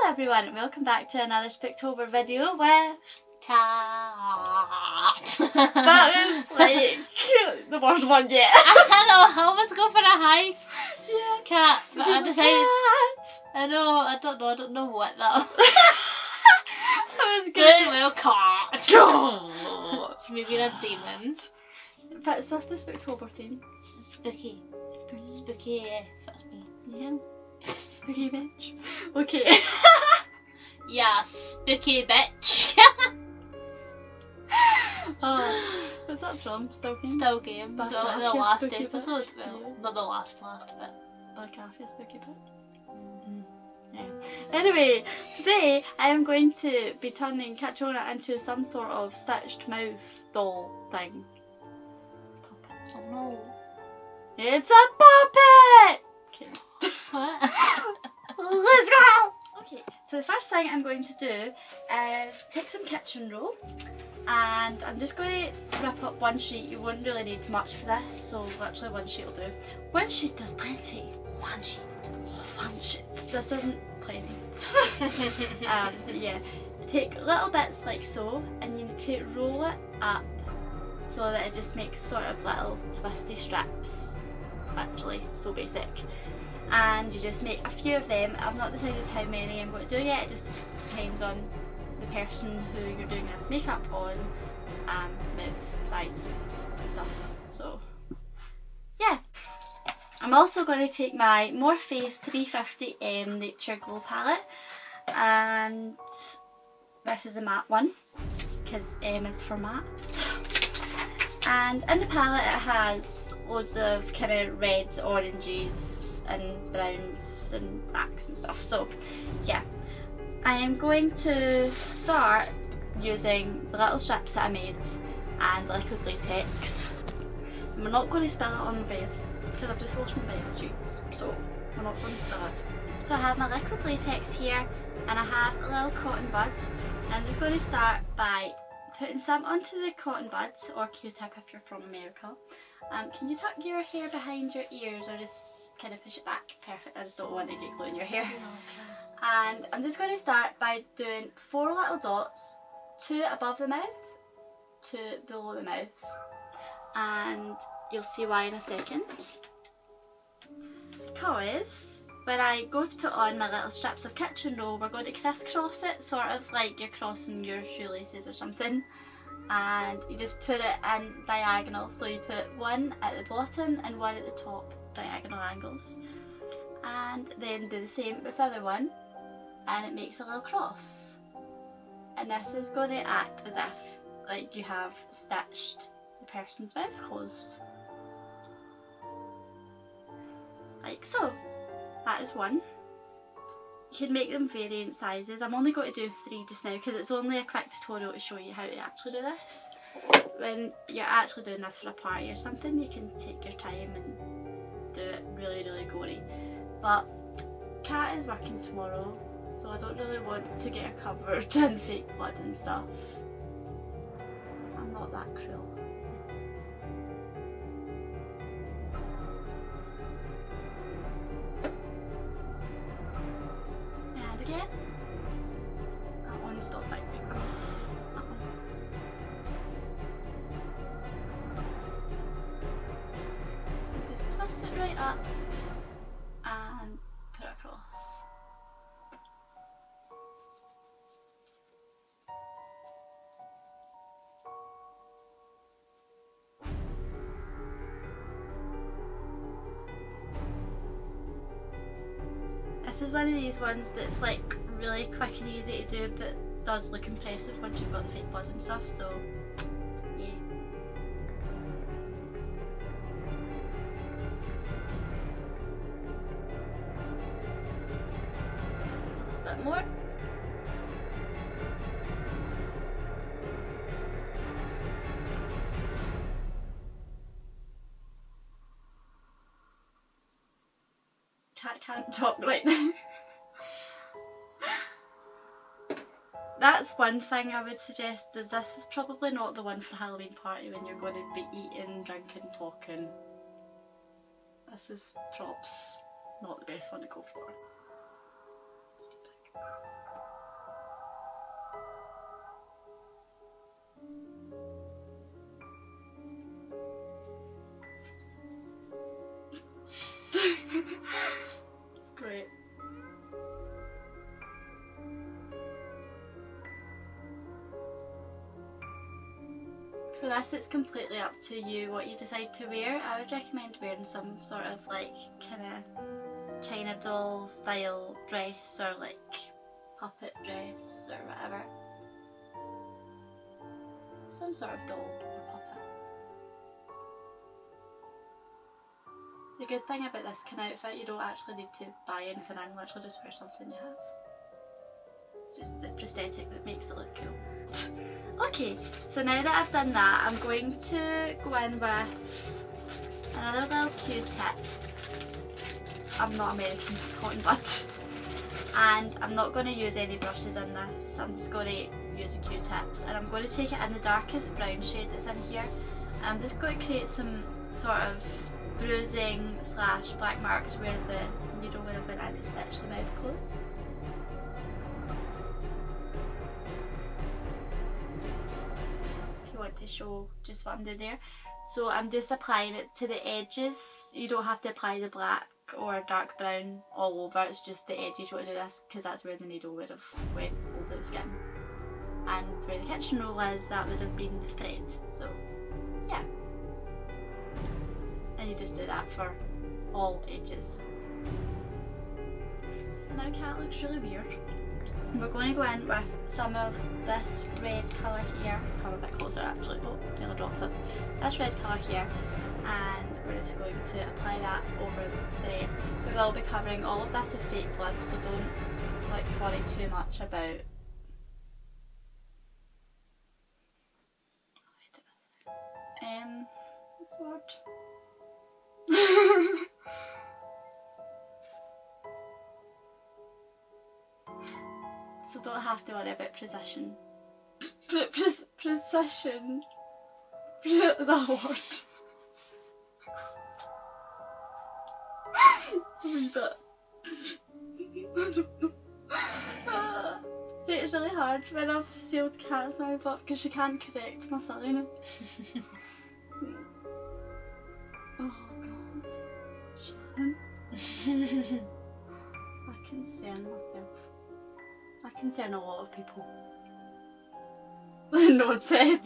everyone, and welcome back to another Spooktober video with Cat. That was like the worst one yet. I know, I almost go for a high. Yeah. Cat, but I decided. Cat. I don't know what that was. That was Doing good. well, cat. God. Maybe a demon. But it's with the Spooktober theme. Spooky. Spooky. Spooky, yeah, that's me. Yeah. Spooky bitch. Okay. Yeah, spooky bitch. Oh, what's that from? Still Game? Still game. Back So off, the you last spooky episode. bitch. Well, Yeah. not the last bit. Back off, you spooky bitch. Yeah. Anyway, today I am going to be turning Katrona into some sort of stitched mouth doll thing. Oh no. It's a puppet! Okay. What? Let's go! Okay, so the first thing I'm going to do is take some kitchen roll and I'm just going to rip up one sheet. You won't really need much for this, so literally one sheet will do. One sheet does plenty. One sheet. One sheet. This isn't plenty. Yeah. Take little bits like so and you need to roll it up so that it just makes sort of little twisty strips. Actually, so basic. And you just make a few of them. I've not decided how many I'm going to do yet, it just depends on the person who you're doing this makeup on, with size and stuff. So yeah. I'm also going to take my Morphe 350M Nature Glow palette, and this is a matte one because M is for matte. And in the palette it has loads of kind of reds, oranges and browns and blacks and stuff. So yeah, I am going to start using the little strips that I made and liquid latex. And we're not going to spill it on my bed because I've just washed my bed sheets, so we're not going to spill it. So I have my liquid latex here and I have a little cotton bud, and I'm just going to start by putting some onto the cotton bud, or Q-tip if you're from America. Can you tuck your hair behind your ears or just kind of push it back? Perfect, I just don't want to get glue in your hair. And I'm just going to start by doing 4 little dots, 2 above the mouth, 2 below the mouth, and you'll see why in a second. Because when I go to put on my little strips of kitchen roll, we're going to crisscross it, sort of like you're crossing your shoelaces or something, and you just put it in diagonal, so you put one at the bottom and one at the top, diagonal angles, and then do the same with the other one and it makes a little cross, and this is going to act as if like you have stitched the person's mouth closed, like so. That is one. You can make them variant sizes. I'm only going to do 3 just now because it's only a quick tutorial to show you how to actually do this. When you're actually doing this for a party or something, you can take your time and do it really, really gory. But Kat is working tomorrow, so I don't really want to get her covered in fake blood and stuff. I'm not that cruel. Again. That one stopped biting me. That one. Just twist it right up and put it across. This is one of these ones that's like really quick and easy to do, but does look impressive once you've got the fake blood and stuff, so yeah. A little bit more. Cat can't talk right now. That's one thing I would suggest, is this is probably not the one for a Halloween party when you're going to be eating, drinking, talking. This is props not the best one to go for. It's too big. For this, it's completely up to you what you decide to wear. I would recommend wearing some sort of like kind of China doll style dress or like puppet dress or whatever. Some sort of doll or puppet. The good thing about this kind of outfit, you don't actually need to buy anything in, literally just wear something you have. It's just the prosthetic that makes it look cool. Okay, so now that I've done that, I'm going to go in with another little Q-tip. I'm not American, cotton bud. And I'm not going to use any brushes in this, I'm just going to use the Q-tips. And I'm going to take it in the darkest brown shade that's in here. And I'm just going to create some sort of bruising slash black marks where the needle would have been in to stitch the mouth closed. Want to show just what I'm doing there. So I'm just applying it to the edges. You don't have to apply the black or dark brown all over, it's just the edges you want to do this because that's where the needle would have went over the skin. And where the kitchen roll is, that would have been the thread. So yeah. And you just do that for all edges. So now cat looks really weird. We're going to go in with some of this red colour here, come a bit closer actually, oh nearly dropped it. This red colour here, and we're just going to apply that over the red. We will be covering all of this with fake blood, so don't like worry too much about what's the word? So don't have to worry about precision. Precision. That word. A wee bit. I don't know. See, it's really hard when I've sealed cats my butt because she can't correct my silliness. Oh god. Shannon. I concern myself. I concern a lot of people. Not said.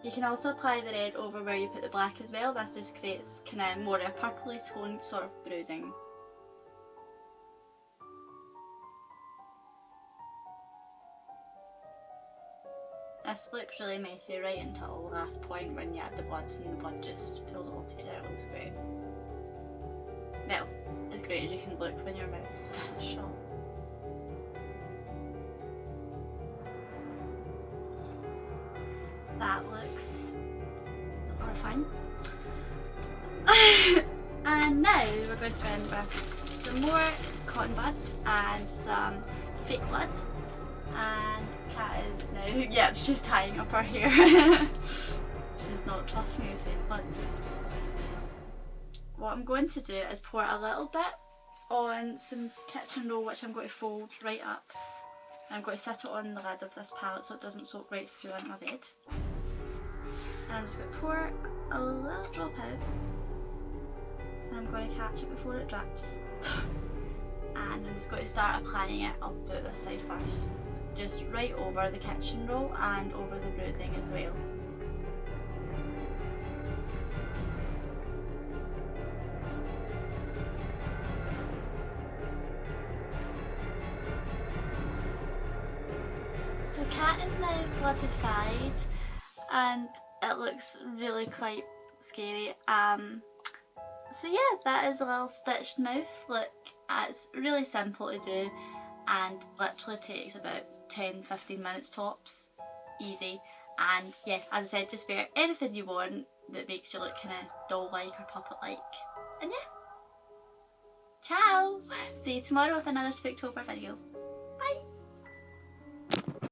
You can also apply the red over where you put the black as well. This just creates kind of more a purpley toned sort of bruising. This looks really messy right until the last point when you add the blood and the blood just pulls it all together. It looks great. Well, as great as you can look when your mouth's shut. That looks horrifying. And now we're going to go in with some more cotton buds and some fake blood. And Kat is now, yep, she's tying up her hair. She's not trusting me with fake bloods. What I'm going to do is pour a little bit on some kitchen roll, which I'm going to fold right up. And I'm going to sit it on the lid of this palette so it doesn't soak right through into my bed. And I'm just going to pour a little drop out. And I'm going to catch it before it drips. And I'm just going to start applying it. I'll do it this side first. Just right over the kitchen roll and over the bruising as well. So Kat is now bloodified and it looks really quite scary. So yeah, that is a little stitched mouth look. It's really simple to do and literally takes about 10-15 minutes tops, easy. And yeah, as I said, just wear anything you want that makes you look kind of doll-like or puppet-like. And yeah, ciao! See you tomorrow with another Spooktober video.